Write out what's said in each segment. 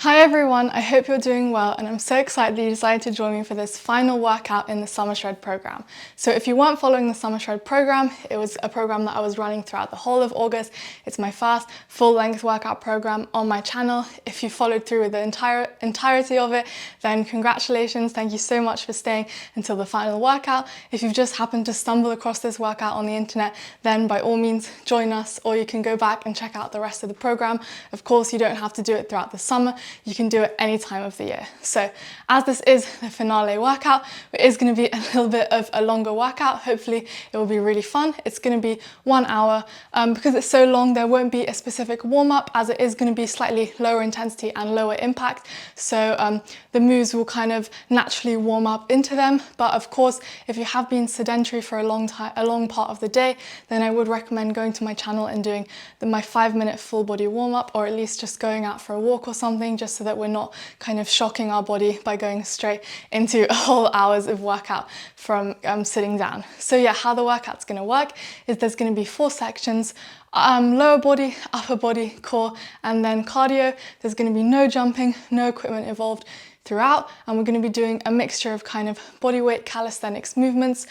Hi everyone, I hope you're doing well and I'm so excited that you decided to join me for this final workout in the Summer Shred program. So if you weren't following the Summer Shred program, it was a program that I was running throughout the whole of August. It's my first full-length workout program on my channel. If you followed through with the entirety of it, then congratulations, thank you so much for staying until the final workout. If you've just happened to stumble across this workout on the internet, then by all means join us, or you can go back and check out the rest of the program. Of course, you don't have to do it throughout the summer. You can do it any time of the year. So as this is the finale workout, it is going to be a little bit of a longer workout. Hopefully it will be really fun. It's going to be 1 hour. Because it's so long, there won't be a specific warm-up, as it is going to be slightly lower intensity and lower impact. So the moves will kind of naturally warm up into them. But of course, if you have been sedentary for a long part of the day, then I would recommend going to my channel and doing my 5-minute full body warm-up, or at least just going out for a walk or something, just so that we're not kind of shocking our body by going straight into a whole hours of workout from sitting down. So yeah, how the workout's going to work is there's going to be 4 sections. Lower body, upper body, core, and then cardio. There's going to be no jumping, no equipment involved throughout, and we're going to be doing a mixture of kind of body weight calisthenics movements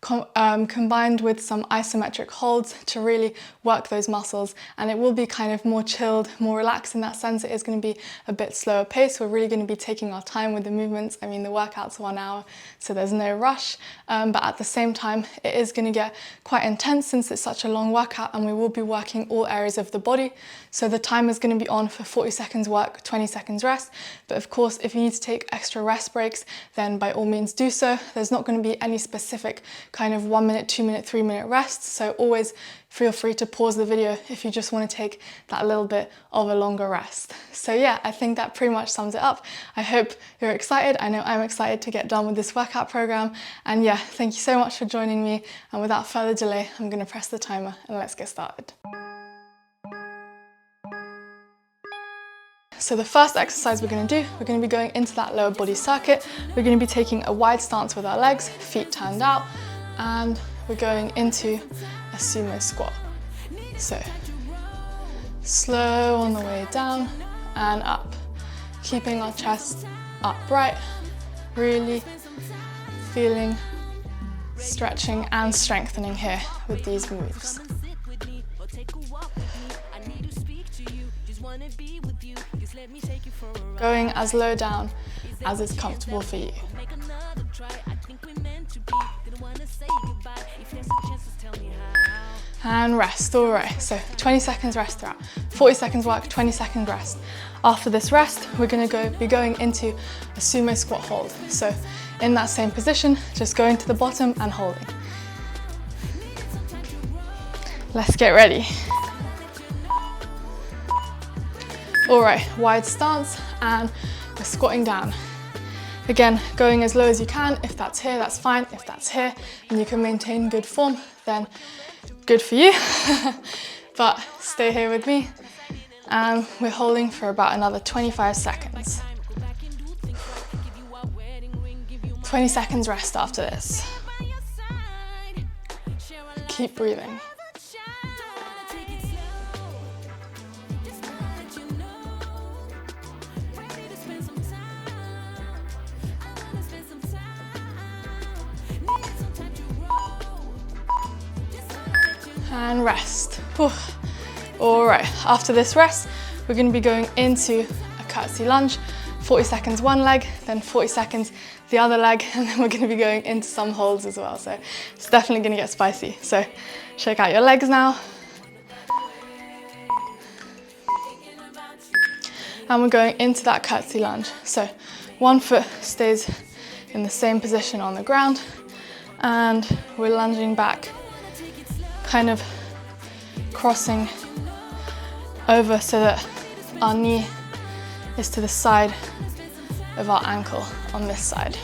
combined with some isometric holds to really work those muscles. And it will be kind of more chilled, more relaxed in that sense. It is going to be a bit slower pace. We're really going to be taking our time with the movements. I mean, the workout's 1 hour, so there's no rush, but at the same time it is going to get quite intense since it's such a long workout, and we will be working all areas of the body. So the time is going to be on for 40 seconds work, 20 seconds rest. But of course, if you need to take extra rest breaks, then by all means do so. There's not going to be any specific kind of 1 minute, 2 minute, 3 minute rest. So always feel free to pause the video if you just want to take that little bit of a longer rest. So yeah, I think that pretty much sums it up. I hope you're excited. I know I'm excited to get done with this workout program. And yeah, thank you so much for joining me. And without further delay, I'm going to press the timer and let's get started. So the first exercise we're going to do, we're going to be going into that lower body circuit. We're going to be taking a wide stance with our legs, feet turned out, and we're going into a sumo squat. So slow on the way down and up, keeping our chest upright, really feeling stretching and strengthening here with these moves. Going as low down as is comfortable for you. And rest, all right, so 20 seconds rest throughout, 40 seconds work, 20 seconds rest. After this rest, we're gonna be going into a sumo squat hold. So in that same position, just going to the bottom and holding. Let's get ready. All right, wide stance, and we're squatting down. Again, going as low as you can. If that's here, that's fine. If that's here, and you can maintain good form, then good for you. But stay here with me, and we're holding for about another 25 seconds. 20 seconds rest after this. Keep breathing. And rest. Whew. All right, after this rest, we're going to be going into a curtsy lunge. 40 seconds one leg, then 40 seconds the other leg, and then we're going to be going into some holds as well. So it's definitely going to get spicy. So shake out your legs now. And we're going into that curtsy lunge. So one foot stays in the same position on the ground, and we're lunging back, kind of crossing over so that our knee is to the side of our ankle on this side.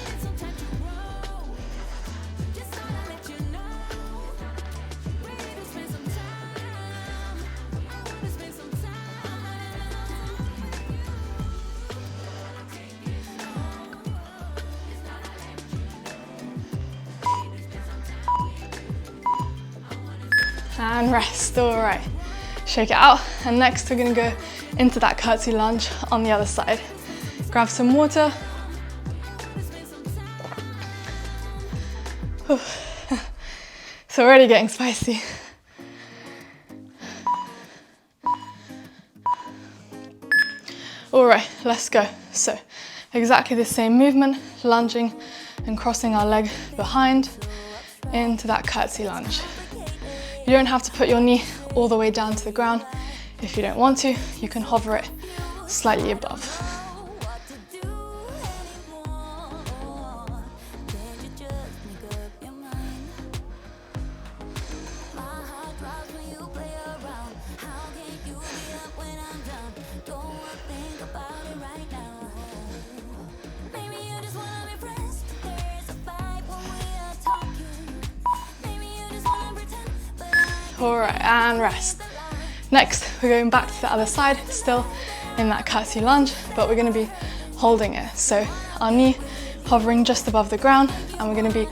And rest, all right. Shake it out. And next we're gonna go into that curtsy lunge on the other side. Grab some water. It's already getting spicy. All right, let's go. So exactly the same movement, lunging and crossing our leg behind into that curtsy lunge. You don't have to put your knee all the way down to the ground. If you don't want to, you can hover it slightly above. All right, and rest. Next, we're going back to the other side, still in that curtsy lunge, but we're gonna be holding it. So our knee hovering just above the ground, and we're gonna be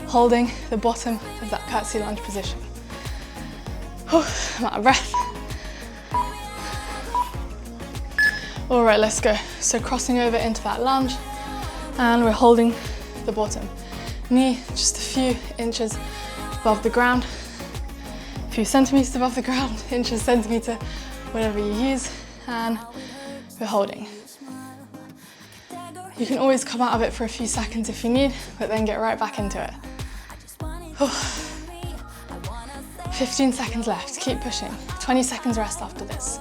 holding the bottom of that curtsy lunge position. Whew, I'm out of breath. All right, let's go. So crossing over into that lunge, and we're holding the bottom. Knee just a few inches above the ground, a few centimeters above the ground, inches, centimeter, whatever you use, and we're holding. You can always come out of it for a few seconds if you need, but then get right back into it. 15 seconds left, keep pushing. 20 seconds rest after this.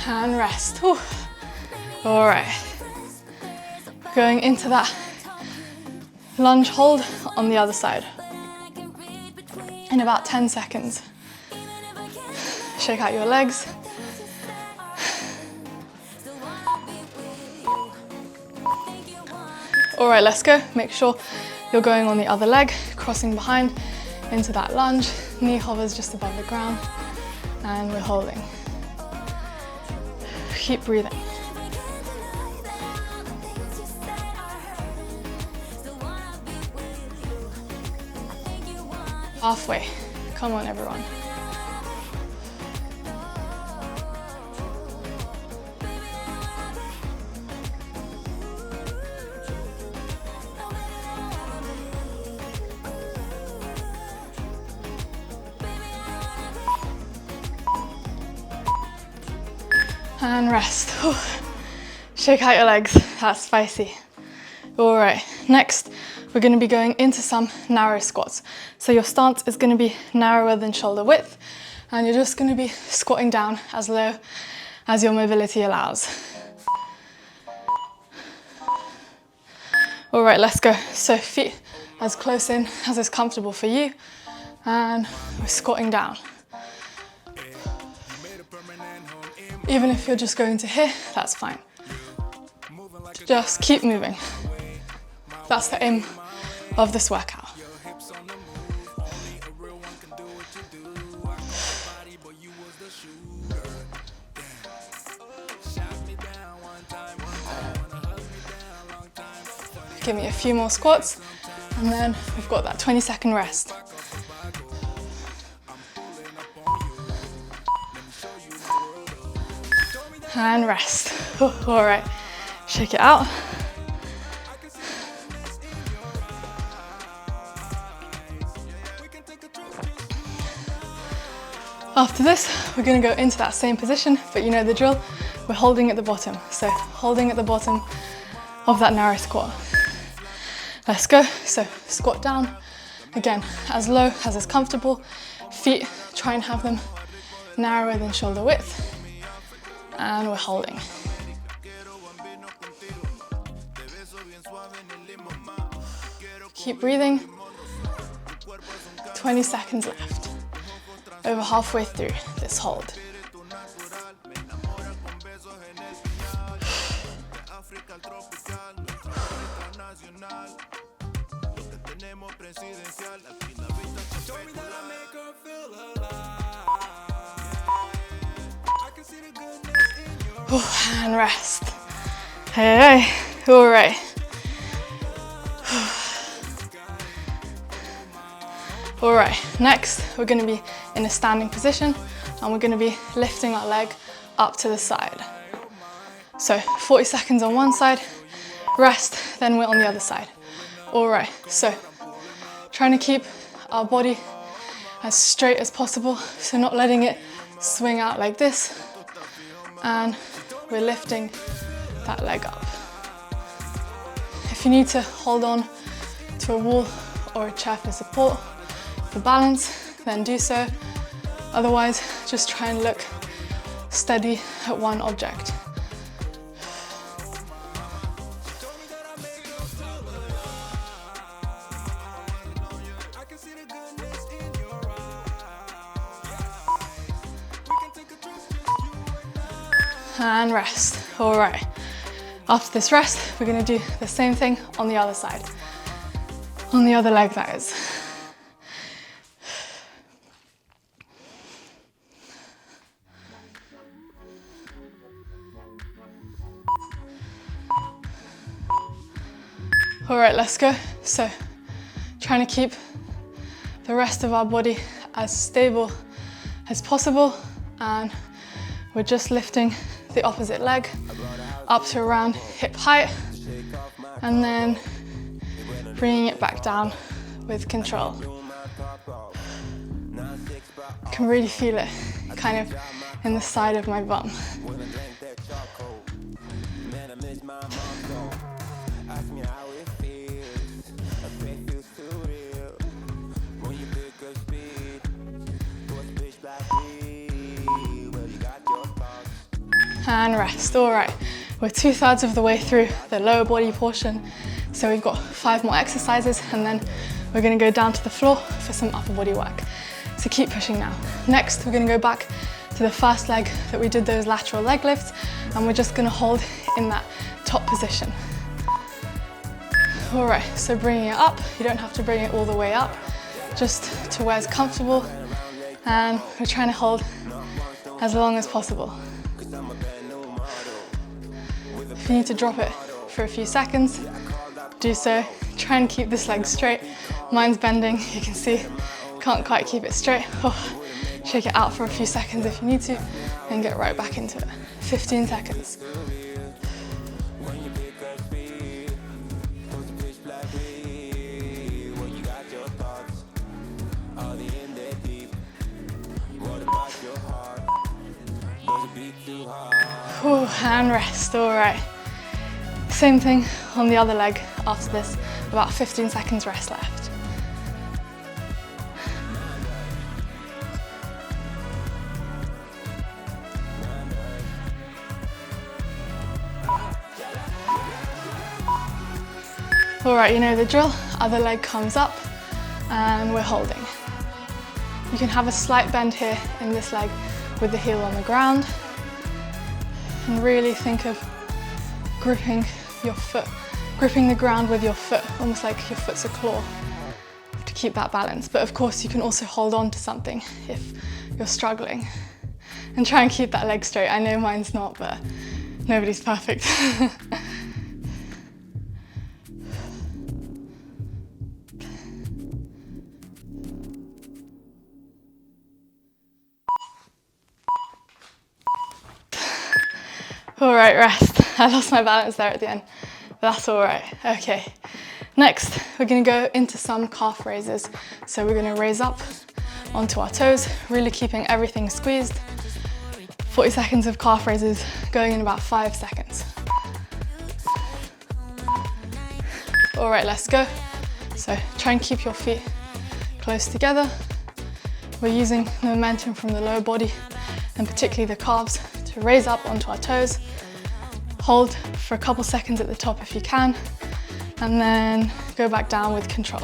And rest. Whew. All right. Going into that lunge hold on the other side in about 10 seconds. Shake out your legs. All right, let's go. Make sure you're going on the other leg, crossing behind into that lunge. Knee hovers just above the ground, and we're holding. Keep breathing. Halfway. Come on, everyone. And rest. Whew. Shake out your legs, that's spicy. All right, next we're gonna be going into some narrow squats. So your stance is gonna be narrower than shoulder width, and you're just gonna be squatting down as low as your mobility allows. All right, let's go. So feet as close in as is comfortable for you, and we're squatting down. Even if you're just going to here, that's fine. Just keep moving. That's the aim of this workout. Give me a few more squats, and then we've got that 20-second rest. And rest. All right, shake it out. After this, we're gonna go into that same position, but you know the drill. We're holding at the bottom. So holding at the bottom of that narrow squat. Let's go. So squat down. Again, as low as is comfortable. Feet, try and have them narrower than shoulder width. And we're holding. Keep breathing. 20 seconds left. Over halfway through this hold. And rest. Hey, all right. All right, next we're gonna be in a standing position and we're gonna be lifting our leg up to the side. So 40 seconds on one side, rest, then we're on the other side. All right, so trying to keep our body as straight as possible, so not letting it swing out like this, and we're lifting that leg up. If you need to hold on to a wall or a chair for support, for balance, then do so. Otherwise, just try and look steady at one object. And rest. All right. After this rest, we're going to do the same thing on the other side. On the other leg, that is. All right, let's go. So, trying to keep the rest of our body as stable as possible, and we're just lifting the opposite leg up to around hip height, and then bringing it back down with control. I can really feel it kind of in the side of my bum. And rest. All right, we're 2/3 of the way through the lower body portion, so we've got 5 more exercises, and then we're going to go down to the floor for some upper body work. So keep pushing now. Next, we're going to go back to the first leg that we did those lateral leg lifts, and we're just going to hold in that top position. All right, so bringing it up, you don't have to bring it all the way up, just to where it's comfortable, and we're trying to hold as long as possible. If you need to drop it for a few seconds, do so. Try and keep this leg straight. Mine's bending, you can see, can't quite keep it straight. Oh, shake it out for a few seconds if you need to, and get right back into it. 15 seconds. Ooh, and rest, all right. Same thing on the other leg after this, about 15 seconds rest left. All right, you know the drill, other leg comes up and we're holding. You can have a slight bend here in this leg with the heel on the ground, and really think of gripping your foot, gripping the ground with your foot, almost like your foot's a claw, to keep that balance. But of course you can also hold on to something if you're struggling, and try and keep that leg straight. I know mine's not, but nobody's perfect. All right, rest. I lost my balance there at the end, but that's all right. Okay, next we're gonna go into some calf raises. So we're gonna raise up onto our toes, really keeping everything squeezed. 40 seconds of calf raises, going in about 5 seconds. All right, let's go. So try and keep your feet close together. We're using the momentum from the lower body, and particularly the calves, to raise up onto our toes. Hold for a couple seconds at the top if you can, and then go back down with control.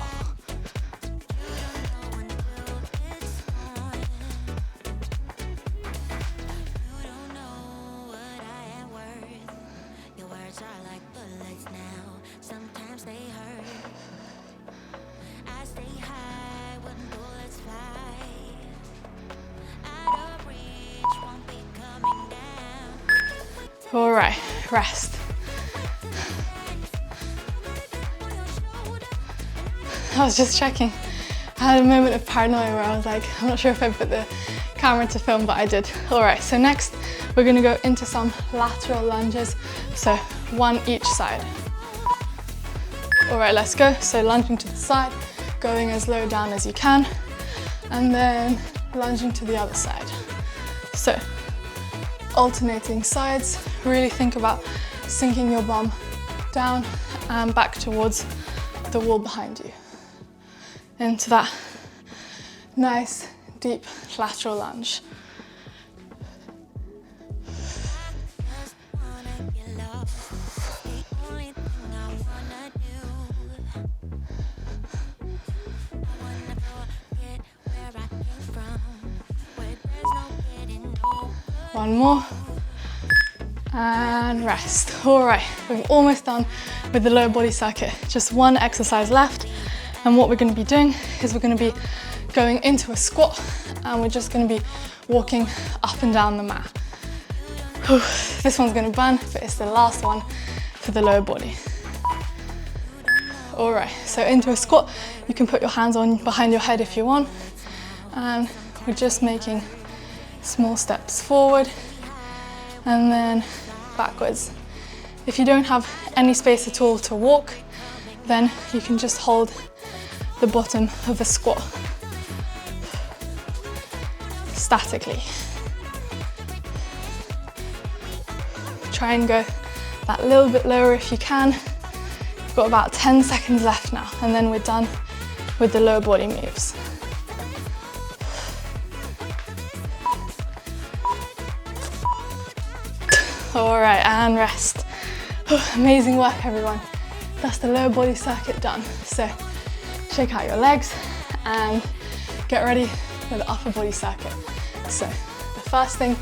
All right, rest. I was just checking. I had a moment of paranoia where I was like, I'm not sure if I put the camera to film, but I did. All right, so next we're gonna go into some lateral lunges. So one each side. All right, let's go. So lunging to the side, going as low down as you can, and then lunging to the other side. So alternating sides, really think about sinking your bum down and back towards the wall behind you. Into that nice, deep lateral lunge. One more, and rest. All right, we're almost done with the lower body circuit. Just one exercise left. And what we're going to be doing is we're going to be going into a squat, and we're just going to be walking up and down the mat. Whew, this one's going to burn, but it's the last one for the lower body. All right, so into a squat, you can put your hands on behind your head if you want. And we're just making small steps forward and then backwards. If you don't have any space at all to walk, then you can just hold the bottom of a squat statically. Try and go that little bit lower if you can. You've got about 10 seconds left now, and then we're done with the lower body moves. All right, and rest. Amazing work, everyone. That's the lower body circuit done. So shake out your legs and get ready for the upper body circuit. So the first thing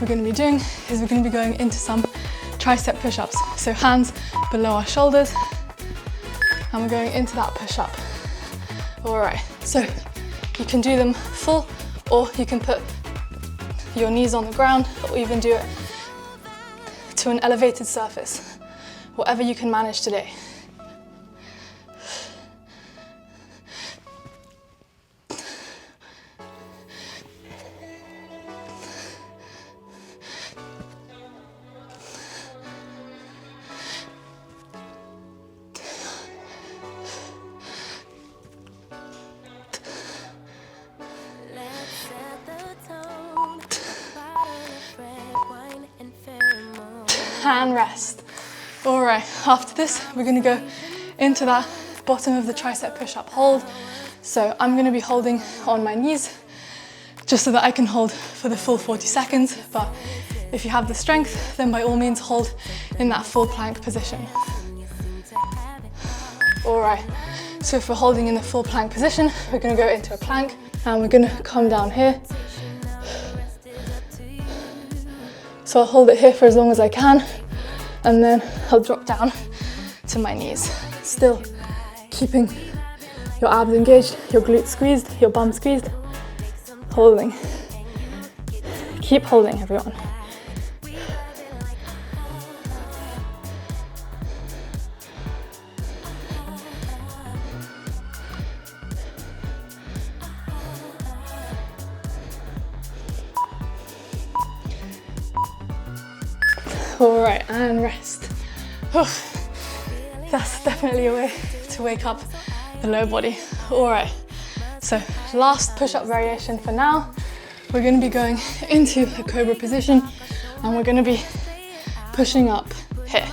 we're going to be doing is we're going to be going into some tricep push-ups. So hands below our shoulders, and we're going into that push-up. All right, so you can do them full, or you can put your knees on the ground, or even do it to an elevated surface, whatever you can manage today. And rest. All right, after this, we're gonna go into that bottom of the tricep push-up hold. So I'm gonna be holding on my knees just so that I can hold for the full 40 seconds. But if you have the strength, then by all means hold in that full plank position. All right, so if we're holding in the full plank position, we're gonna go into a plank, and we're gonna come down here. So I'll hold it here for as long as I can, and then I'll drop down to my knees. Still keeping your abs engaged, your glutes squeezed, your bum squeezed. Holding. Keep holding, everyone. All right, and rest. That's definitely a way to wake up the lower body. All right, so last push-up variation for now. We're gonna be going into a cobra position, and we're gonna be pushing up here.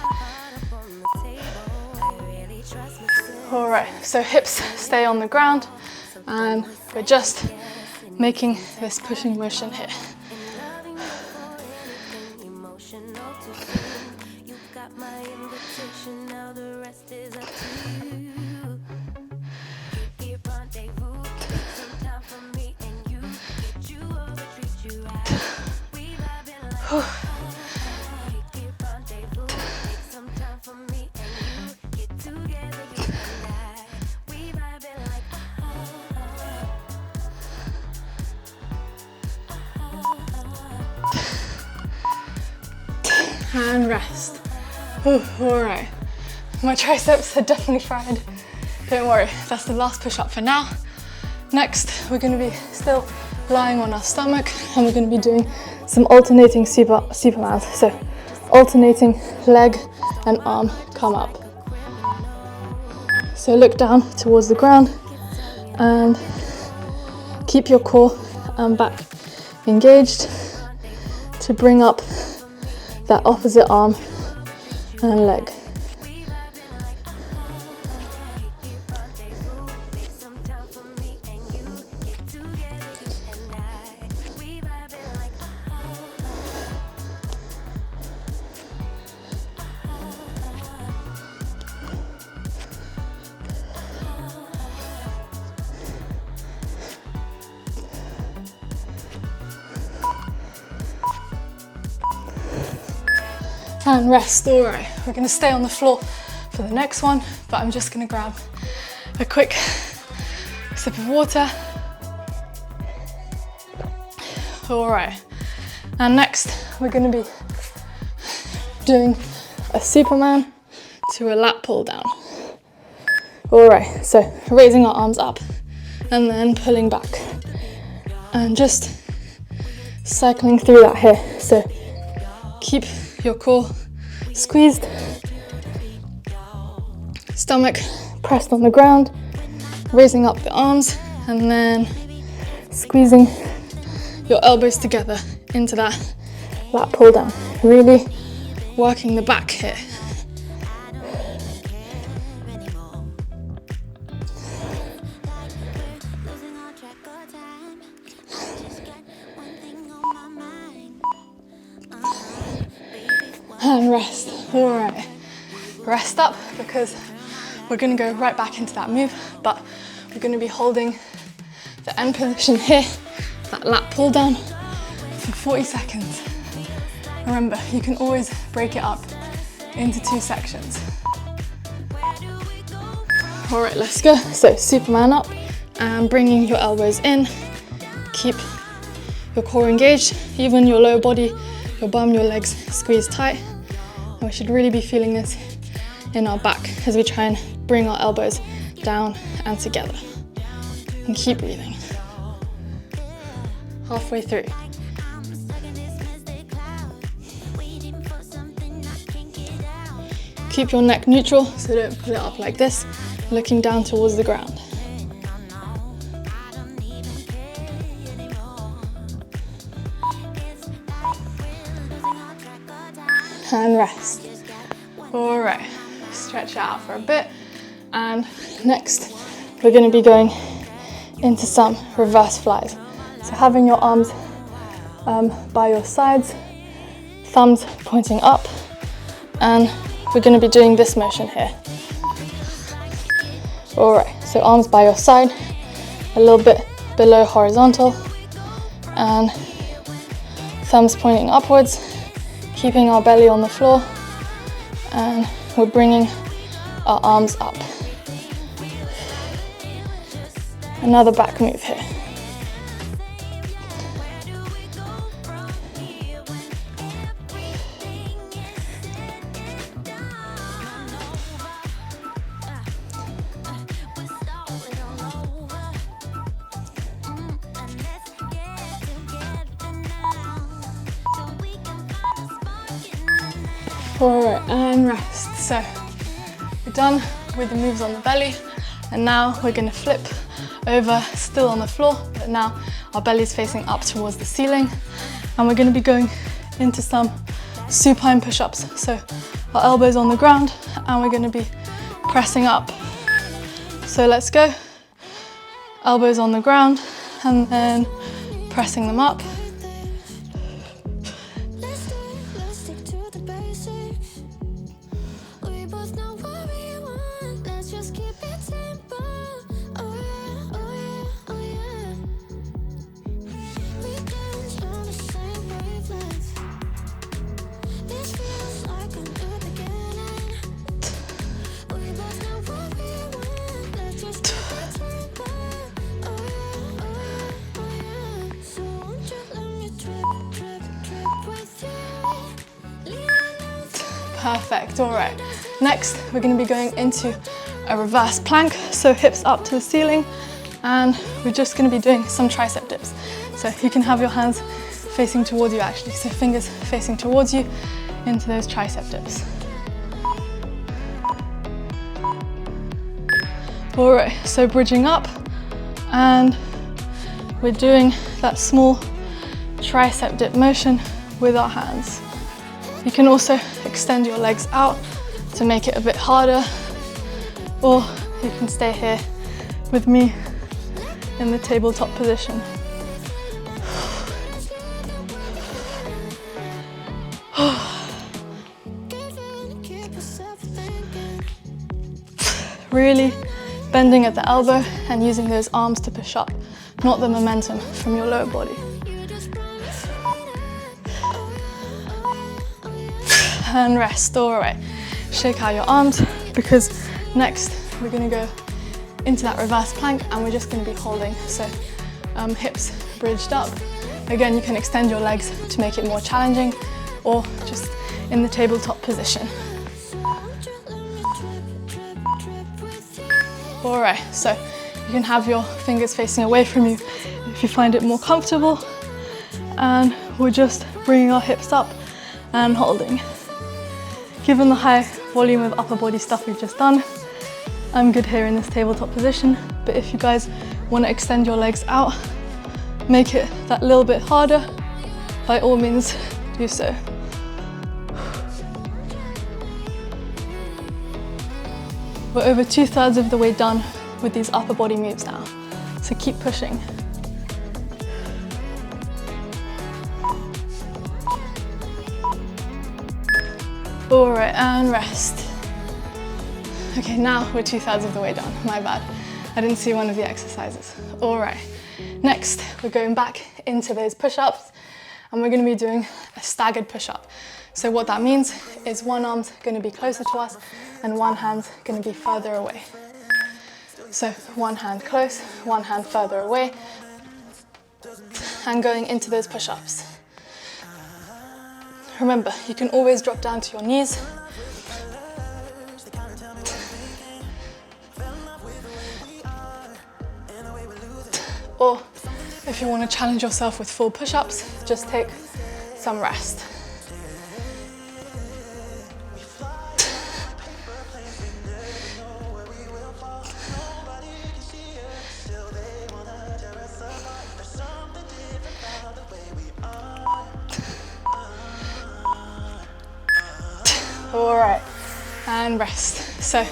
All right, so hips stay on the ground, and we're just making this pushing motion here. And rest. All right, my triceps are definitely fried Don't worry, that's the last push-up for now. Next, we're gonna be still lying on our stomach and we're gonna be doing some alternating Supermans. So alternating leg and arm come up. So look down towards the ground and keep your core and back engaged to bring up that opposite arm and leg. And rest. All right, we're gonna stay on the floor for the next one, but I'm just gonna grab a quick sip of water. All right, and next we're gonna be doing a Superman to a lat pull down. All right, so raising our arms up and then pulling back and just cycling through that here. So keep your core squeezed, stomach pressed on the ground, raising up the arms and then squeezing your elbows together into that lat pull down, really working the back here. And rest. All right, rest up because we're gonna go right back into that move, but we're gonna be holding the end position here, that lat pull down for 40 seconds. Remember, you can always break it up into 2 sections. All right, let's go. So Superman up and bringing your elbows in. Keep your core engaged, even your lower body, your bum, your legs squeezed tight. And we should really be feeling this in our back as we try and bring our elbows down and together. And keep breathing. Halfway through. Keep your neck neutral, so don't pull it up like this, looking down towards the ground. And rest. All right, stretch it out for a bit. And next, we're gonna be going into some reverse flies. So having your arms by your sides, thumbs pointing up, and we're gonna be doing this motion here. All right, so arms by your side, a little bit below horizontal, and thumbs pointing upwards, keeping our belly on the floor, and we're bringing our arms up. Another back move here. All right, and rest. So we're done with the moves on the belly, and now we're gonna flip over, still on the floor, but now our belly is facing up towards the ceiling, and we're gonna be going into some supine push-ups. So our elbows on the ground, and we're gonna be pressing up. So let's go. Elbows on the ground, and then pressing them up. Perfect, all right. Next, we're going to be going into a reverse plank, so hips up to the ceiling, and we're just going to be doing some tricep dips. So you can have your hands facing towards you actually, so fingers facing towards you into those tricep dips. All right, so bridging up, and we're doing that small tricep dip motion with our hands. You can also extend your legs out to make it a bit harder, or you can stay here with me in the tabletop position. Really bending at the elbow and using those arms to push up, not the momentum from your lower body. And rest. All right, shake out your arms, because next we're going to go into that reverse plank, and we're just going to be holding, so hips bridged up. Again, you can extend your legs to make it more challenging, or just in the tabletop position. All right, so you can have your fingers facing away from you if you find it more comfortable, and we're just bringing our hips up and holding. Given the high volume of upper body stuff we've just done, I'm good here in this tabletop position, but if you guys want to extend your legs out, make it that little bit harder, by all means do so. We're over 2/3 of the way done with these upper body moves now, so keep pushing. All right, and rest. Okay, now we're 2/3 of the way done, my bad. I didn't see one of the exercises. All right, next we're going back into those push-ups, and we're gonna be doing a staggered push-up. So what that means is one arm's gonna be closer to us and one hand's gonna be further away. So one hand close, one hand further away, and going into those push-ups. Remember, you can always drop down to your knees. Or if you want to challenge yourself with full push-ups, just take some rest. All right, and rest. So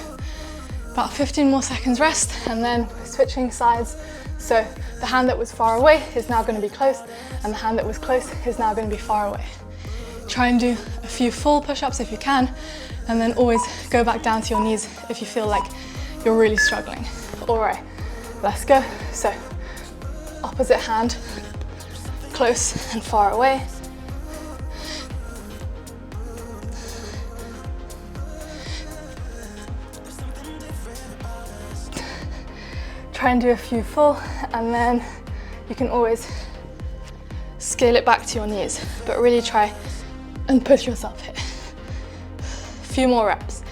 about 15 more seconds rest, and then switching sides. So the hand that was far away is now going to be close, and the hand that was close is now going to be far away. Try and do a few full push-ups if you can, and then always go back down to your knees if you feel like you're really struggling. All right, let's go. So opposite hand, close and far away. Try and do a few full, and then you can always scale it back to your knees, but really try and push yourself here. A few more reps.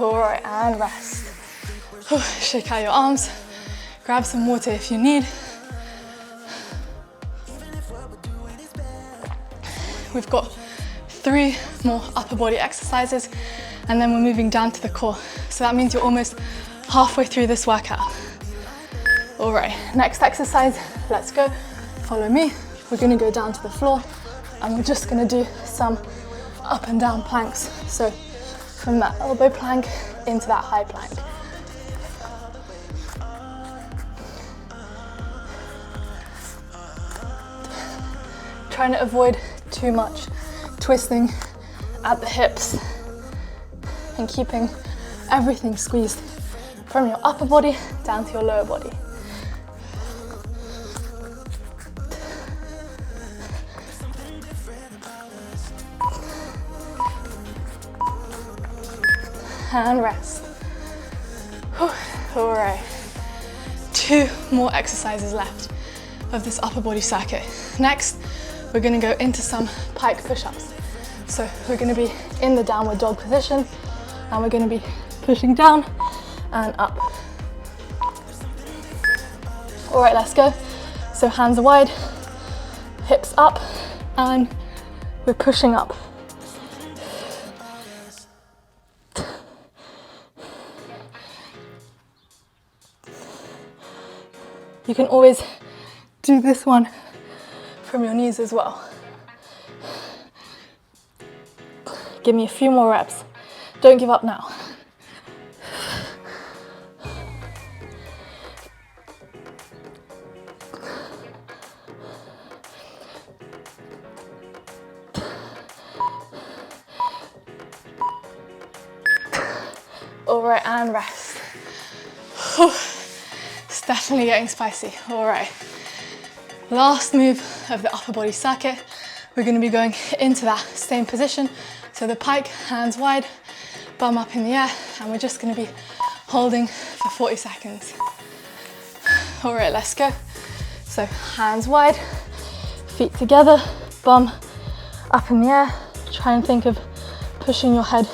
All right, and rest. Shake out your arms, grab some water if you need. We've got 3 more upper body exercises, and then we're moving down to the core. So that means you're almost halfway through this workout. All right, next exercise, let's go. Follow me. We're gonna go down to the floor, and we're just gonna do some up and down planks. So from that elbow plank into that high plank. Trying to avoid too much twisting at the hips and keeping everything squeezed from your upper body down to your lower body. And rest. All right, 2 more exercises left of this upper body circuit. Next, we're gonna go into some pike push-ups. So we're gonna be in the downward dog position and we're gonna be pushing down and up. All right, let's go. So hands are wide, hips up, and we're pushing up. You can always do this one from your knees as well. Give me a few more reps. Don't give up now. All right, and rest. It's definitely getting spicy. All right. Last move of the upper body circuit. We're going to be going into that same position. So the pike, hands wide, bum up in the air, and we're just going to be holding for 40 seconds. All right, let's go. So hands wide, feet together, bum up in the air. Try and think of pushing your head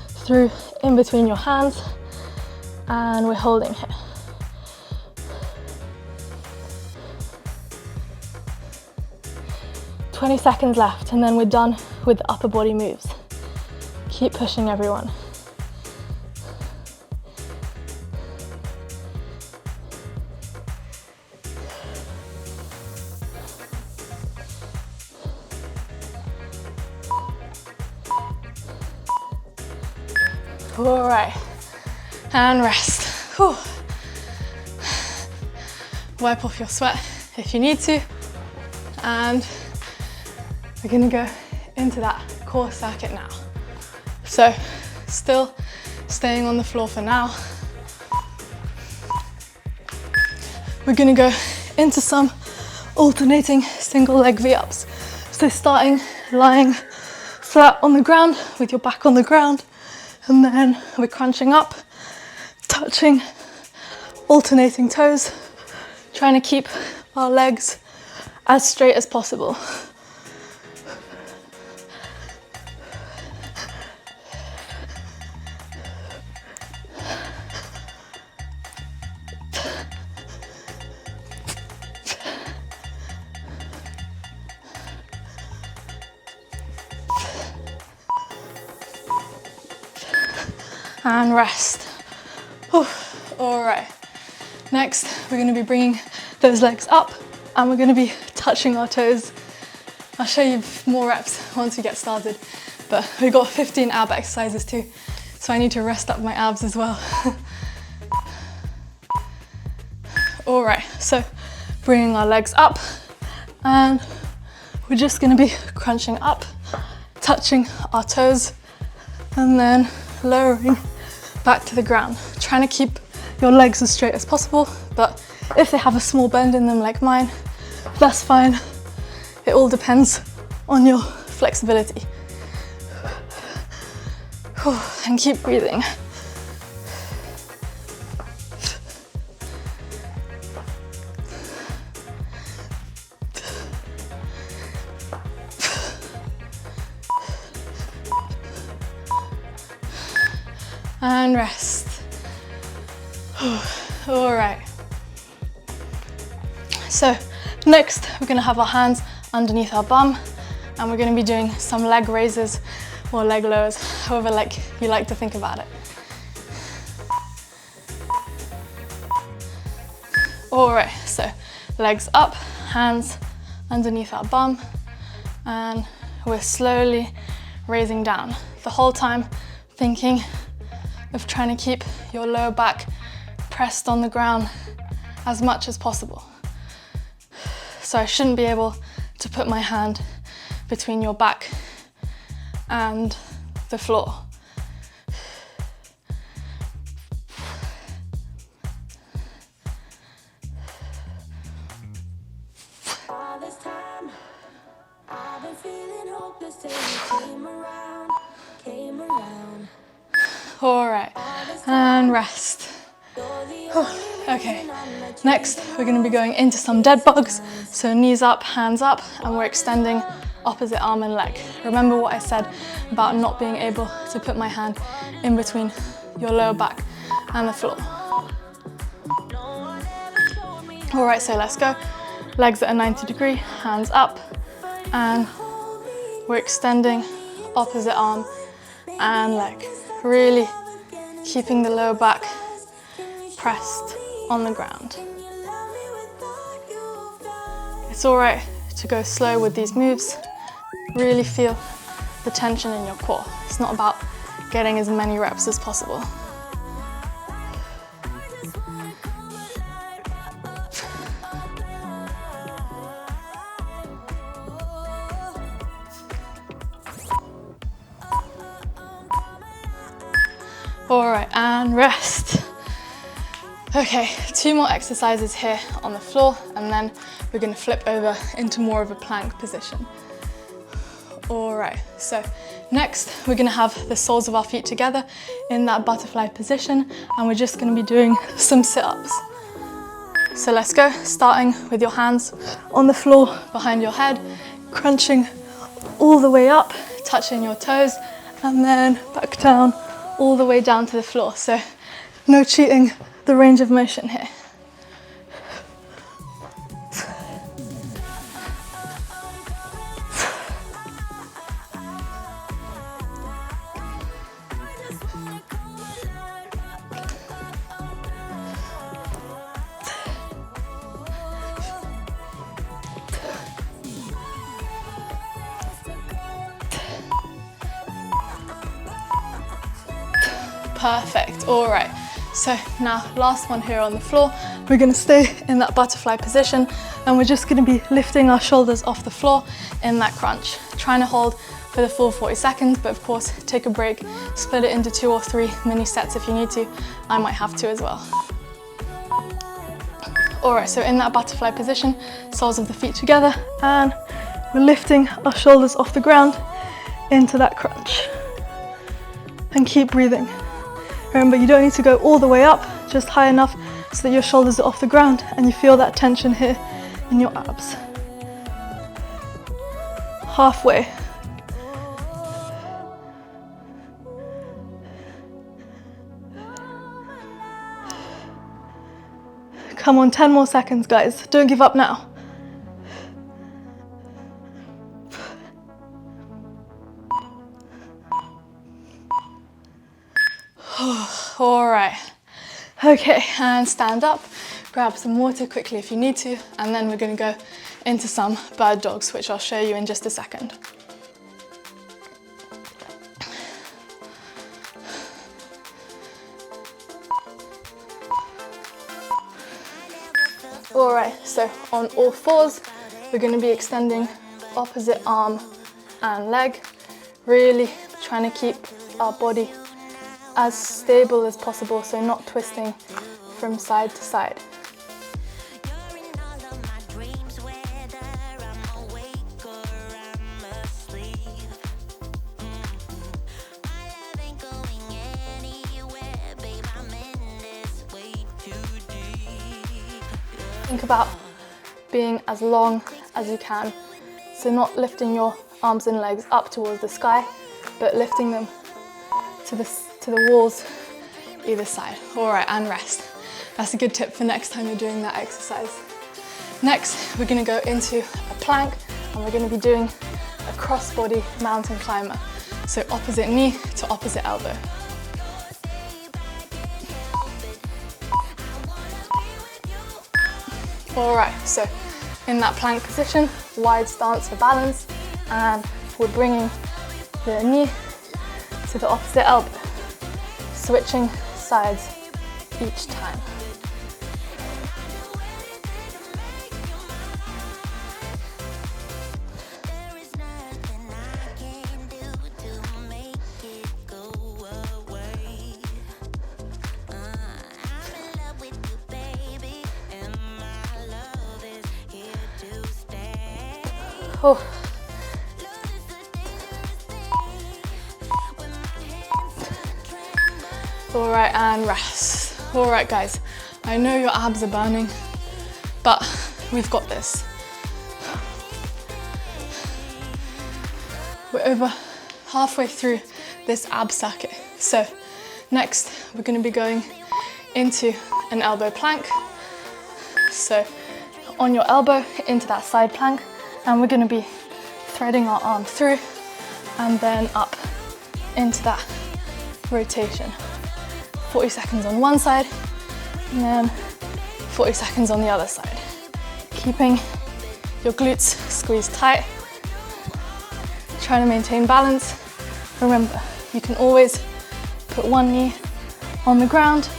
through in between your hands, and we're holding here. "20 seconds left, and then we're done with the upper body moves. Keep pushing, everyone. All right, and rest. Whew. Wipe off your sweat if you need to, and we're gonna go into that core circuit now. So, still staying on the floor for now. We're gonna go into some alternating single leg V-ups. So starting lying flat on the ground with your back on the ground, and then we're crunching up, touching, alternating toes, trying to keep our legs as straight as possible. And rest. Whew. All right, next we're going to be bringing those legs up and we're going to be touching our toes. I'll show you more reps once we get started, but we've got 15 ab exercises too, so I need to rest up my abs as well. All right, so bringing our legs up and we're just going to be crunching up, touching our toes, and then lowering back to the ground. Trying to keep your legs as straight as possible, but if they have a small bend in them like mine, that's fine. It all depends on your flexibility. And keep breathing. And rest. All right. So next we're going to have our hands underneath our bum and we're going to be doing some leg raises or leg lowers, however you like to think about it. All right, so legs up, hands underneath our bum, and we're slowly raising down. The whole time thinking of trying to keep your lower back pressed on the ground as much as possible. So I shouldn't be able to put my hand between your back and the floor. All this time, I've been feeling hopeless till you came around. All right, and rest. Okay, next we're going to be going into some dead bugs. So knees up, hands up, and we're extending opposite arm and leg. Remember what I said about not being able to put my hand in between your lower back and the floor. All right, so let's go. Legs at a 90 degree, hands up, and we're extending opposite arm and leg. Really keeping the lower back pressed on the ground. It's all right to go slow with these moves. Really feel the tension in your core. It's not about getting as many reps as possible. All right, and rest. Okay, 2 more exercises here on the floor, and then we're going to flip over into more of a plank position. All right, so next we're going to have the soles of our feet together in that butterfly position, and we're just going to be doing some sit-ups. So let's go, starting with your hands on the floor behind your head, crunching all the way up, touching your toes, and then back down, all the way down to the floor. So no cheating the range of motion here. Perfect, all right. So now last one here on the floor. We're gonna stay in that butterfly position, and we're just gonna be lifting our shoulders off the floor in that crunch. Trying to hold for the full 40 seconds, but of course, take a break, split it into 2 or 3 mini sets if you need to. I might have to as well. All right, so in that butterfly position, soles of the feet together, and we're lifting our shoulders off the ground into that crunch. And keep breathing. Remember, you don't need to go all the way up, just high enough so that your shoulders are off the ground and you feel that tension here in your abs. Halfway. Come on, 10 more seconds, guys. Don't give up now. All right. Okay, and stand up. Grab some water quickly if you need to, and then we're going to go into some bird dogs, which I'll show you in just a second. All right, so on all fours, we're going to be extending opposite arm and leg, really trying to keep our body as stable as possible, so not twisting from side to side. Think about being as long as you can, so not lifting your arms and legs up towards the sky, but lifting them to the walls either side. All right, and rest. That's a good tip for next time you're doing that exercise. Next, we're going to go into a plank, and we're going to be doing a cross-body mountain climber. So opposite knee to opposite elbow. All right, so in that plank position, wide stance for balance, and we're bringing the knee to the opposite elbow, switching sides each time. Oh. All right, and rest. All right, guys, I know your abs are burning, but we've got this. We're over halfway through this ab circuit. So next, we're going to be going into an elbow plank. So on your elbow into that side plank, and we're going to be threading our arm through and then up into that rotation. 40 seconds on one side and then 40 seconds on the other side. Keeping your glutes squeezed tight, trying to maintain balance. Remember, you can always put one knee on the ground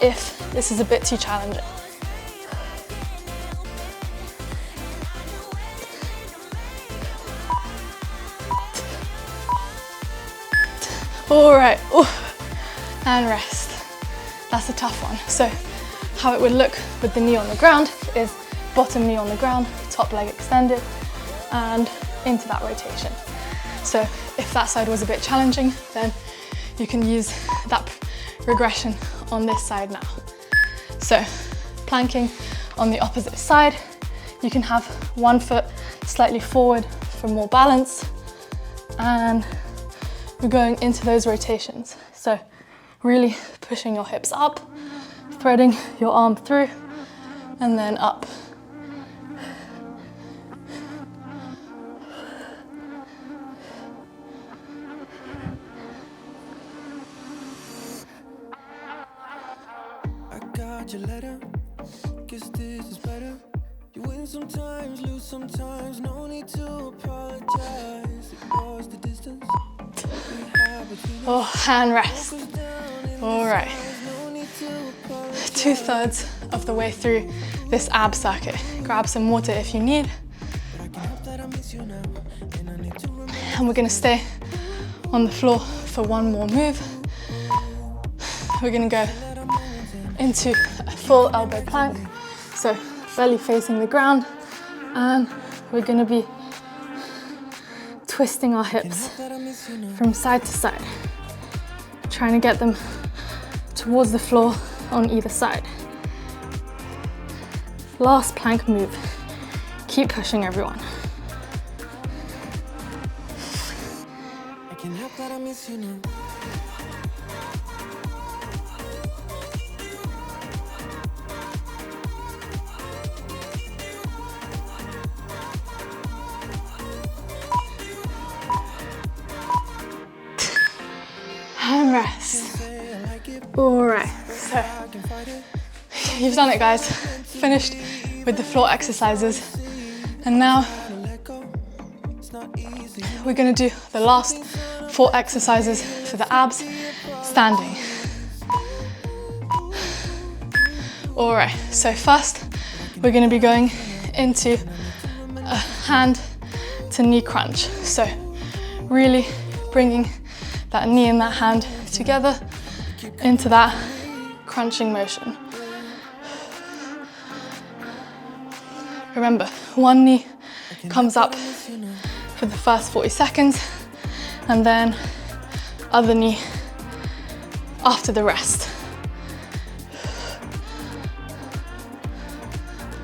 if this is a bit too challenging. All right, and rest. That's a tough one. So how it would look with the knee on the ground is bottom knee on the ground, top leg extended, and into that rotation. So if that side was a bit challenging, then you can use that regression on this side now. So planking on the opposite side, you can have one foot slightly forward for more balance, and we're going into those rotations. So really pushing your hips up, threading your arm through, and then up. I got your letter, guess this is better. You win sometimes, lose sometimes, no need to apologize. Ignore the distance. Oh, hand rest. All right. 2/3 of the way through this ab circuit. Grab some water if you need. And we're gonna stay on the floor for one more move. We're gonna go into a full elbow plank. So belly facing the ground, and we're gonna be twisting our hips from side to side, trying to get them towards the floor on either side. Last plank move. Keep pushing, everyone. I can't help that I miss you now. And rest. All right, so you've done it, guys. Finished with the floor exercises. And now we're gonna do the last 4 exercises for the abs, standing. All right, so first we're gonna be going into a hand to knee crunch. So really bringing that knee and that hand together into that crunching motion. Remember, one knee comes up for the first 40 seconds and then other knee after the rest.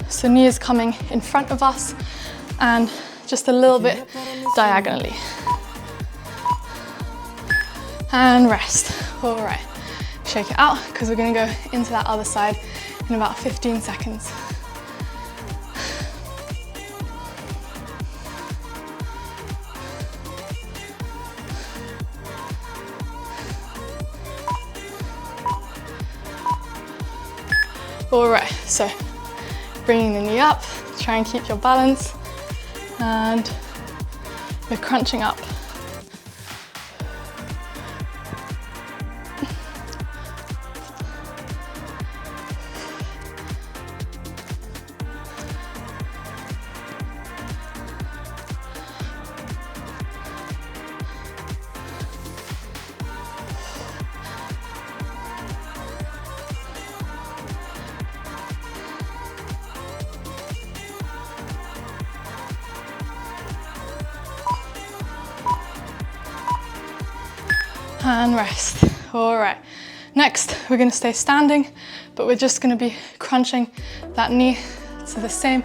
So knee is coming in front of us and just a little bit diagonally. And rest. All right, shake it out because we're gonna go into that other side in about 15 seconds. All right, so bringing the knee up, try and keep your balance, and we're crunching up. And rest. All right, Next, we're going to stay standing, but we're just going to be crunching that knee to the same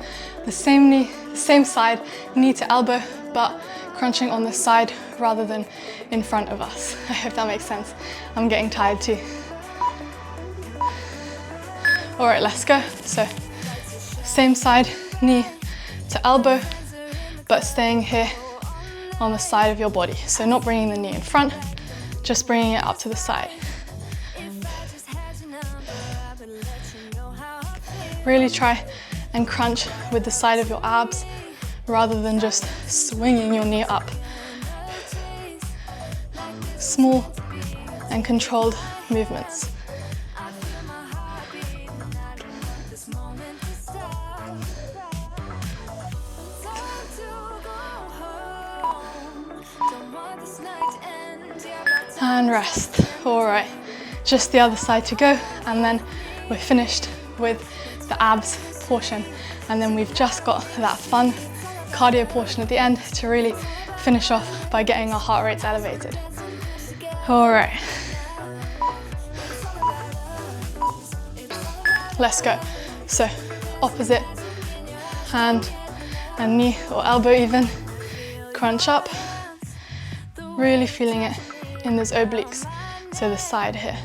knee, the same side, knee to elbow, but crunching on the side rather than in front of us. I hope that makes sense. I'm getting tired too. All right, let's go. So same side, knee to elbow, but staying here on the side of your body. So not bringing the knee in front, just bringing it up to the side. Really try and crunch with the side of your abs rather than just swinging your knee up. Small and controlled movements. And rest. All right, just the other side to go, and then we're finished with the abs portion, and then we've just got that fun cardio portion at the end to really finish off by getting our heart rates elevated. All right, let's go. So opposite hand and knee or elbow even, crunch up, really feeling it in those obliques, so the side here.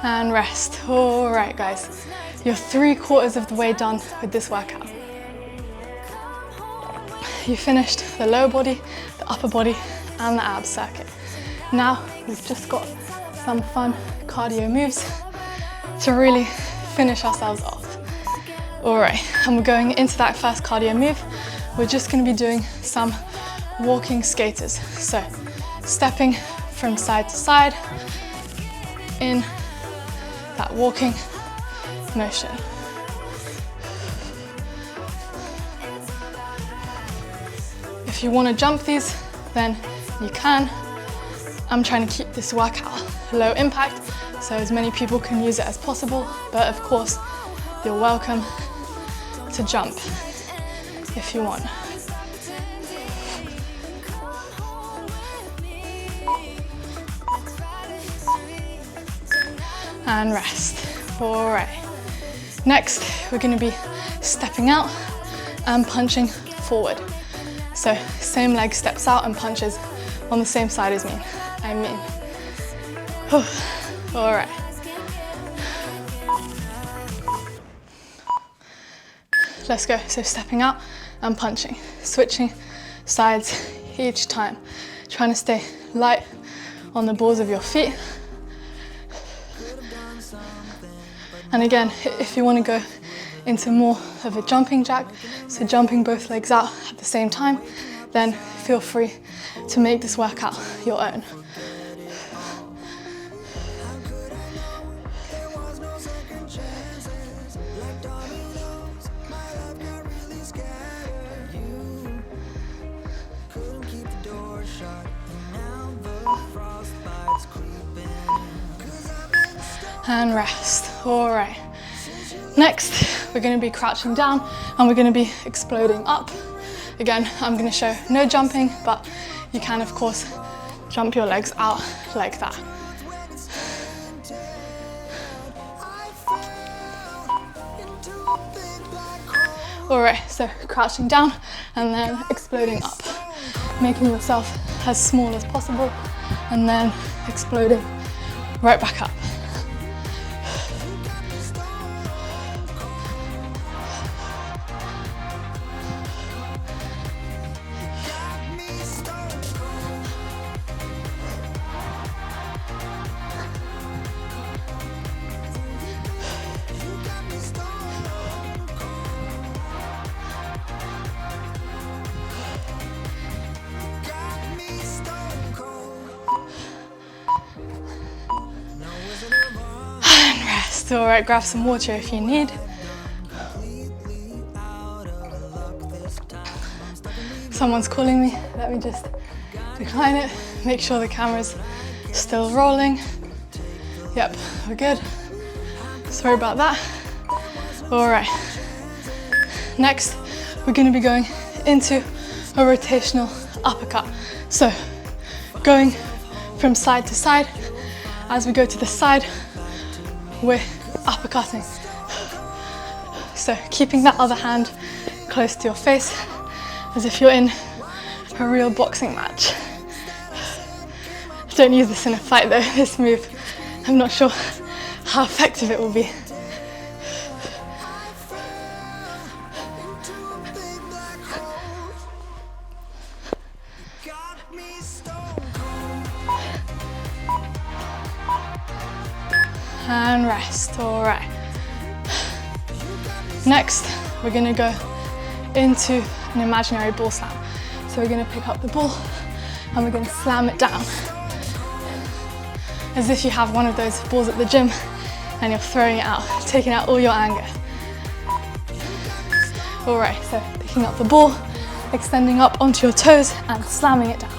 And rest. All right, guys, you're 3/4 of the way done with this workout. You finished the lower body, the upper body, and the abs circuit. Now we've just got some fun cardio moves to really finish ourselves off. All right, and we're going into that first cardio move. We're just going to be doing some walking skaters. So stepping from side to side in that walking motion. If you want to jump these, then you can. I'm trying to keep this workout low impact, so as many people can use it as possible, but of course, you're welcome to jump if you want. And rest. All right. Next, we're going to be stepping out and punching forward. So same leg steps out and punches on the same side as me. All right. Let's go. So stepping out and punching, switching sides each time, trying to stay light on the balls of your feet. And again, if you want to go into more of a jumping jack, so jumping both legs out at the same time, then feel free to make this workout your own. And rest. All right. Next, we're going to be crouching down and we're going to be exploding up. Again, I'm going to show no jumping, but you can, of course, jump your legs out like that. All right, so crouching down and then exploding up, making yourself as small as possible and then exploding right back up. Still alright, grab some water if you need. Someone's calling me, let me just decline it. Make sure the camera's still rolling. Yep, we're good. Sorry about that. All right. Next, we're gonna be going into a rotational uppercut. So, going from side to side. As we go to the side, we're uppercutting. So, keeping that other hand close to your face, as if you're in a real boxing match. Don't use this in a fight though, this move. I'm not sure how effective it will be. And rest, all right. Next, we're gonna go into an imaginary ball slam. So we're gonna pick up the ball and we're gonna slam it down. As if you have one of those balls at the gym and you're throwing it out, taking out all your anger. All right, so picking up the ball, extending up onto your toes and slamming it down.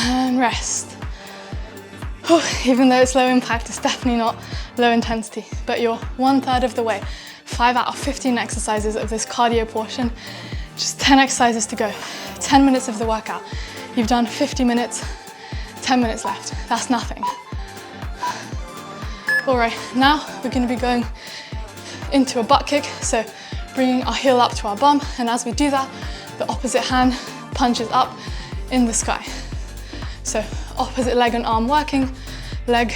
And rest. Even though it's low impact, it's definitely not low intensity, but you're 1/3 of the way. 5 out of 15 exercises of this cardio portion, just 10 exercises to go. 10 minutes of the workout. You've done 50 minutes, 10 minutes left. That's nothing. All right, now we're gonna be going into a butt kick. So bringing our heel up to our bum, and as we do that, the opposite hand punches up in the sky. So opposite leg and arm working, leg,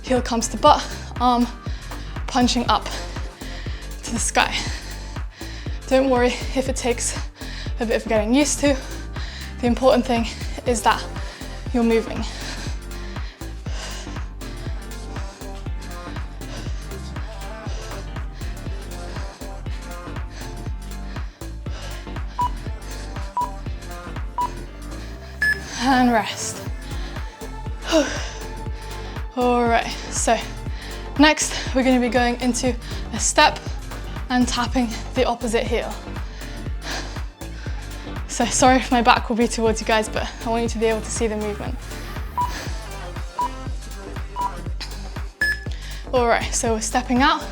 heel comes to butt, arm punching up to the sky. Don't worry if it takes a bit of getting used to. The important thing is that you're moving. And rest. All right, so next we're going to be going into a step and tapping the opposite heel. So sorry if my back will be towards you guys, but I want you to be able to see the movement. All right, so we're stepping out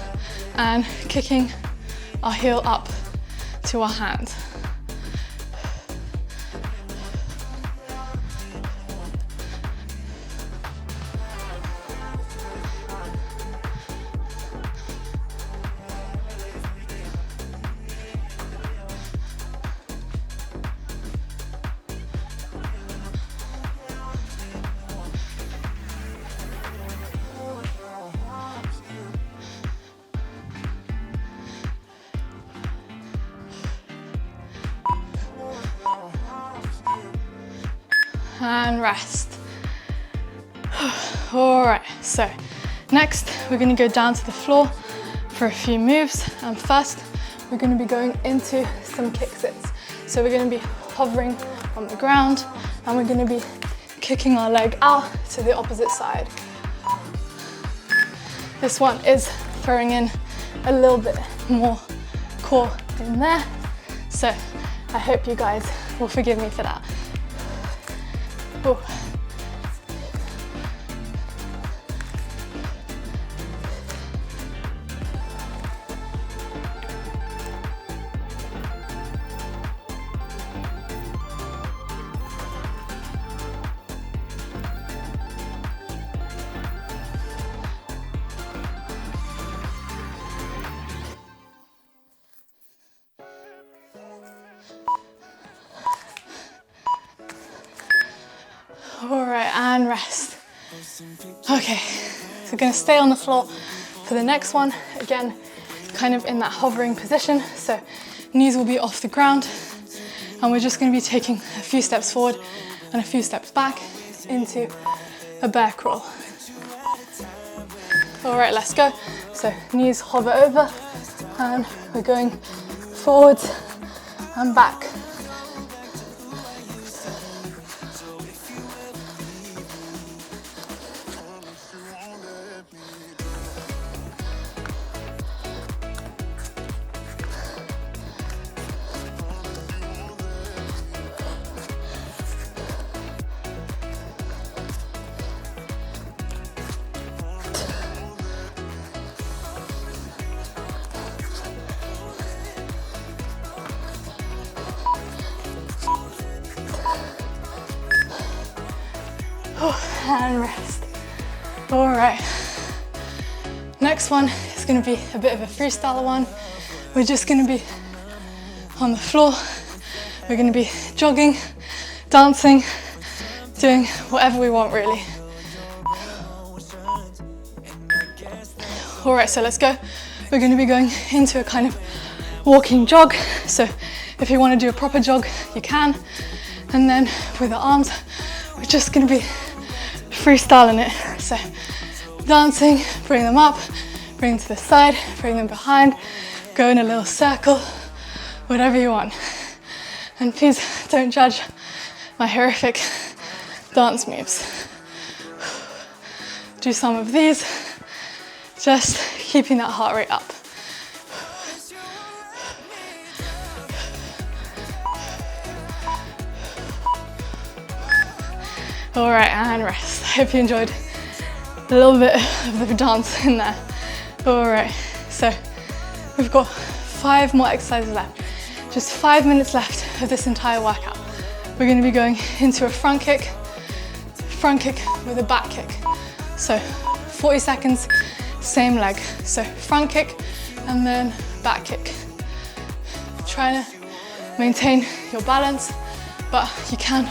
and kicking our heel up to our hand. And rest. All right, so next we're going to go down to the floor for a few moves, and first we're going to be going into some kick sits. So we're going to be hovering on the ground and we're going to be kicking our leg out to the opposite side. This one is throwing in a little bit more core in there, so I hope you guys will forgive me for that. Ooh. All so we're gonna stay on the floor for the next one. Again, kind of in that hovering position. So knees will be off the ground, and we're just gonna be taking a few steps forward and a few steps back into a bear crawl. All right, let's go. So knees hover over, and we're going forwards and back. And rest. All right. Next one is going to be a bit of a freestyle one. We're just going to be on the floor. We're going to be jogging, dancing, doing whatever we want really. All right, so let's go. We're going to be going into a kind of walking jog. So if you want to do a proper jog, you can. And then with the arms, we're just going to be freestyling it. So dancing, bring them up, bring them to the side, bring them behind, go in a little circle, whatever you want. And please don't judge my horrific dance moves. Do some of these, just keeping that heart rate up. All right, and rest. I hope you enjoyed a little bit of the dance in there. All right, so we've got 5 more exercises left. Just 5 minutes left of this entire workout. We're going to be going into a front kick with a back kick. So 40 seconds, same leg. So front kick and then back kick. Trying to maintain your balance, but you can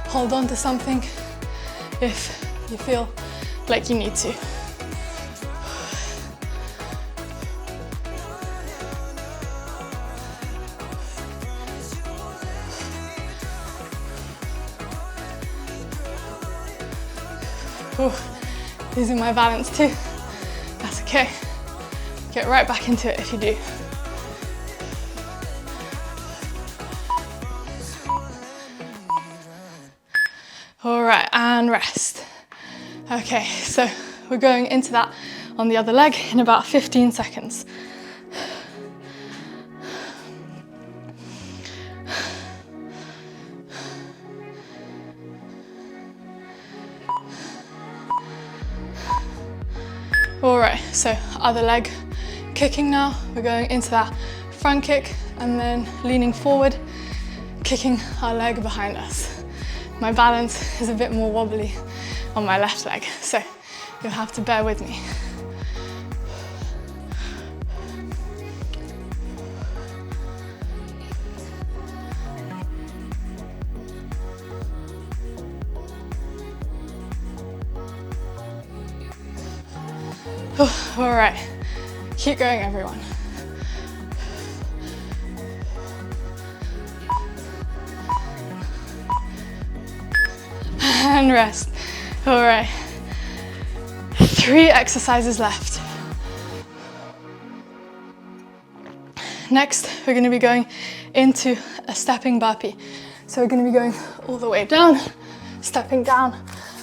hold on to something if you feel like you need to. Ooh, losing my balance too. That's okay. Get right back into it if you do. All right, and rest. Okay, so we're going into that on the other leg in about 15 seconds. All right, so other leg kicking now. We're going into that front kick and then leaning forward, kicking our leg behind us. My balance is a bit more wobbly on my left leg, so you'll have to bear with me. All right, keep going everyone. And rest. All right, 3 exercises left. Next, we're going to be going into a stepping burpee. So we're going to be going all the way down, stepping down,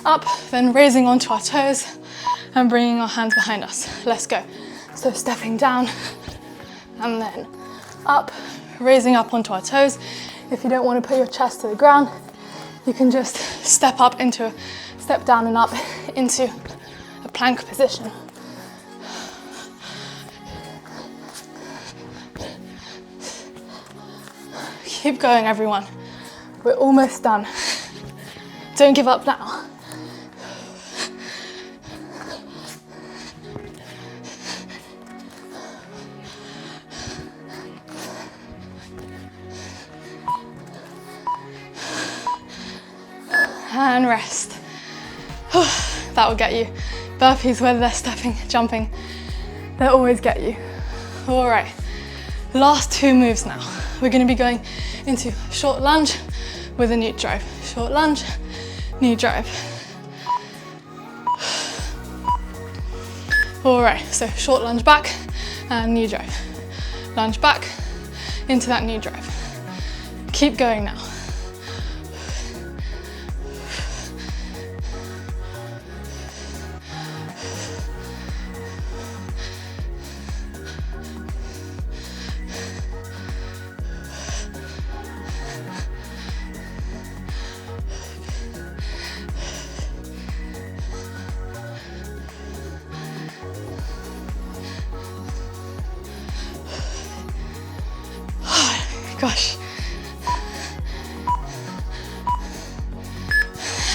up, then raising onto our toes and bringing our hands behind us. Let's go. So stepping down and then up, raising up onto our toes. If you don't want to put your chest to the ground, you can just step down and up into a plank position. Keep going, everyone. We're almost done. Don't give up now. And rest. That will get you burpees, whether they're stepping, jumping, they'll always get you. All right, last 2 moves now. We're gonna be going into short lunge with a knee drive. Short lunge, knee drive. All right, so short lunge back and knee drive. Lunge back into that knee drive. Keep going now. Gosh.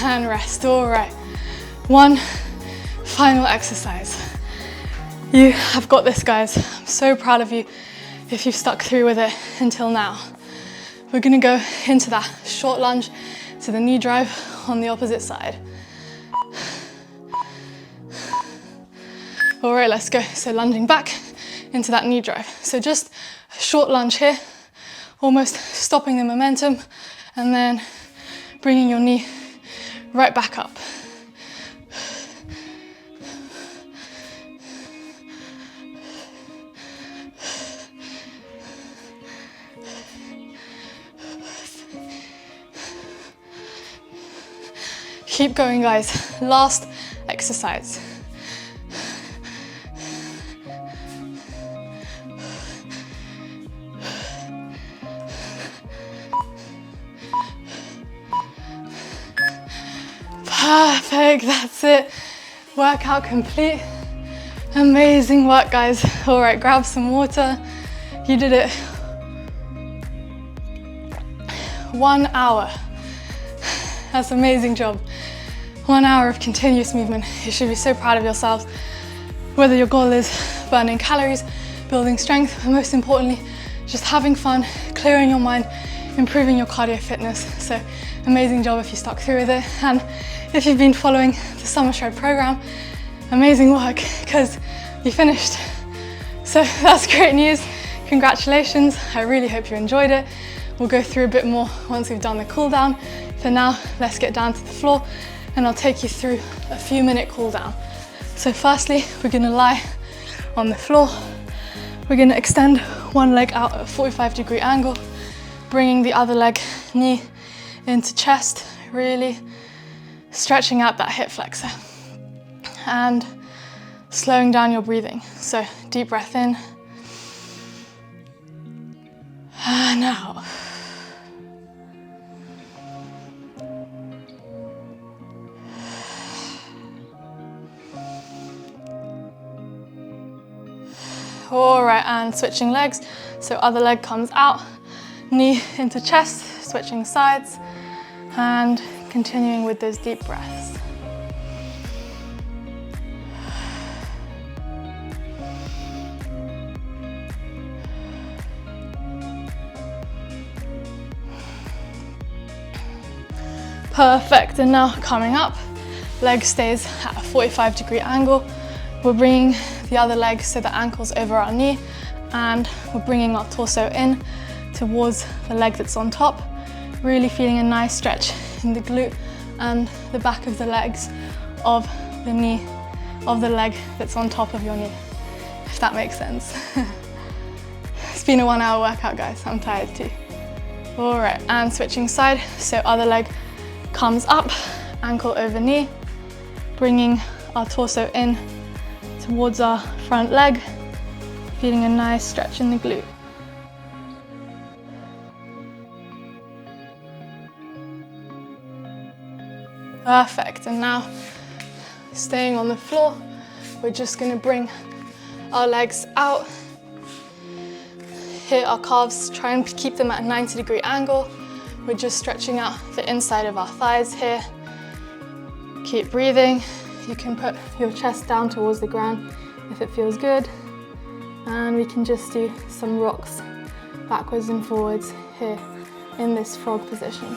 And rest. All right. One final exercise. You have got this, guys. I'm so proud of you if you've stuck through with it until now. We're gonna go into that short lunge to the knee drive on the opposite side. All right, let's go. So lunging back into that knee drive. So just a short lunge here, almost stopping the momentum, and then bringing your knee right back up. Keep going, guys. Last exercise. Perfect, that's it. Workout complete. Amazing work, guys. All right, grab some water. You did it. 1 hour. That's an amazing job. 1 hour of continuous movement. You should be so proud of yourselves. Whether your goal is burning calories, building strength, but most importantly, just having fun, clearing your mind, improving your cardio fitness. So amazing job if you stuck through with it. And if you've been following the Summer Shred program, amazing work because you finished. So that's great news. Congratulations. I really hope you enjoyed it. We'll go through a bit more once we've done the cool down. For now, let's get down to the floor and I'll take you through a few minute cool down. So firstly, we're gonna lie on the floor. We're gonna extend one leg out at a 45-degree angle, bringing the other leg, knee into chest, really stretching out that hip flexor and slowing down your breathing. So deep breath in and out. All right, and switching legs. So other leg comes out, knee into chest, switching sides, and continuing with those deep breaths. Perfect, and now coming up, leg stays at a 45-degree angle. We're bringing the other leg so the ankle's over our knee, and we're bringing our torso in towards the leg that's on top, really feeling a nice stretch in the glute and the back of the legs of the knee, of the leg that's on top of your knee, if that makes sense. It's been a 1 hour workout, guys. I'm tired too. All right, and switching side. So other leg comes up, ankle over knee, bringing our torso in towards our front leg, feeling a nice stretch in the glute. Perfect, and now staying on the floor, we're just going to bring our legs out, hit our calves, try and keep them at a 90-degree angle. We're just stretching out the inside of our thighs here. Keep breathing. You can put your chest down towards the ground if it feels good. And we can just do some rocks backwards and forwards here in this frog position.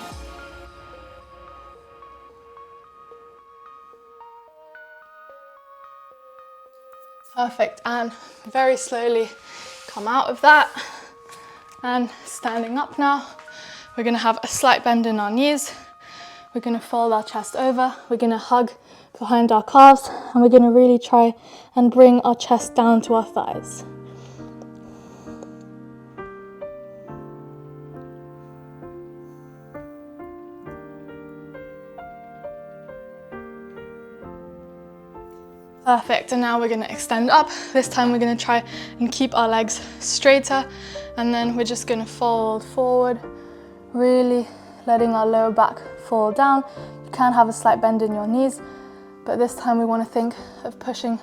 Perfect, and very slowly come out of that. And standing up now, we're gonna have a slight bend in our knees. We're gonna fold our chest over. We're gonna hug behind our calves, and we're gonna really try and bring our chest down to our thighs. Perfect, and now we're gonna extend up. This time we're gonna try and keep our legs straighter, and then we're just gonna fold forward, really letting our lower back fall down. You can have a slight bend in your knees, but this time we wanna think of pushing,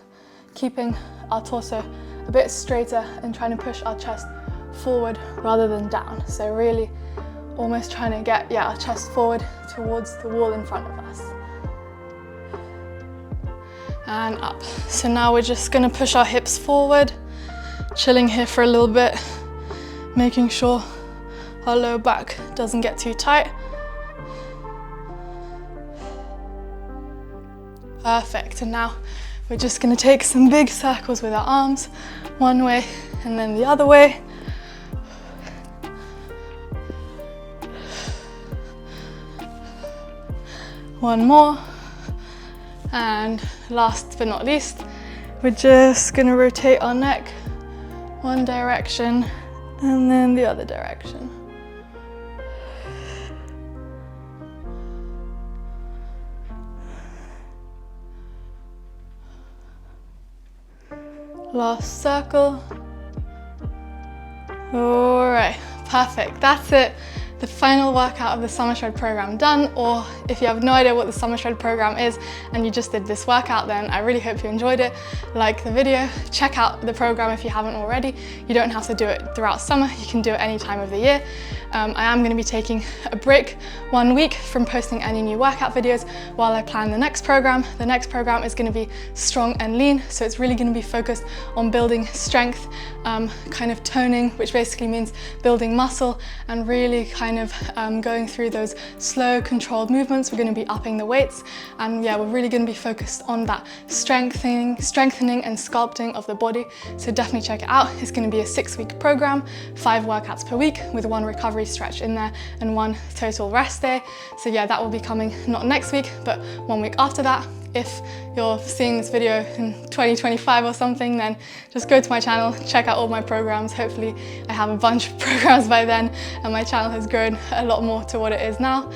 keeping our torso a bit straighter and trying to push our chest forward rather than down. So really almost trying to get our chest forward towards the wall in front of us. And up. So now we're just gonna push our hips forward, chilling here for a little bit, making sure our lower back doesn't get too tight. Perfect, and now we're just gonna take some big circles with our arms, one way and then the other way. One more. And last but not least, we're just gonna rotate our neck one direction and then the other direction. Last circle. All right, perfect, that's it. The final workout of the Summer Shred program done, or if you have no idea what the Summer Shred program is and you just did this workout, then I really hope you enjoyed it. Like the video, check out the program if you haven't already. You don't have to do it throughout summer, you can do it any time of the year. I am going to be taking a break 1 week from posting any new workout videos while I plan the next program. The next program is going to be strong and lean, so it's really going to be focused on building strength, kind of toning, which basically means building muscle and really kind of going through those slow controlled movements. We're going to be upping the weights, and we're really going to be focused on that strengthening and sculpting of the body. So definitely check it out. It's going to be a 6-week program, 5 workouts per week with 1 recovery stretch in there and 1 total rest day. So that will be coming not next week, but 1 week after that. If you're seeing this video in 2025 or something, then just go to my channel, check out all my programs. Hopefully I have a bunch of programs by then and my channel has grown a lot more to what it is now.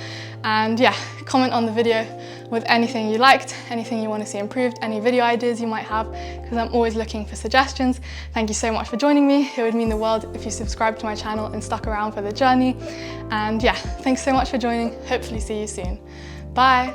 And comment on the video with anything you liked, anything you want to see improved, any video ideas you might have, because I'm always looking for suggestions. Thank you so much for joining me. It would mean the world if you subscribed to my channel and stuck around for the journey. And thanks so much for joining. Hopefully see you soon. Bye.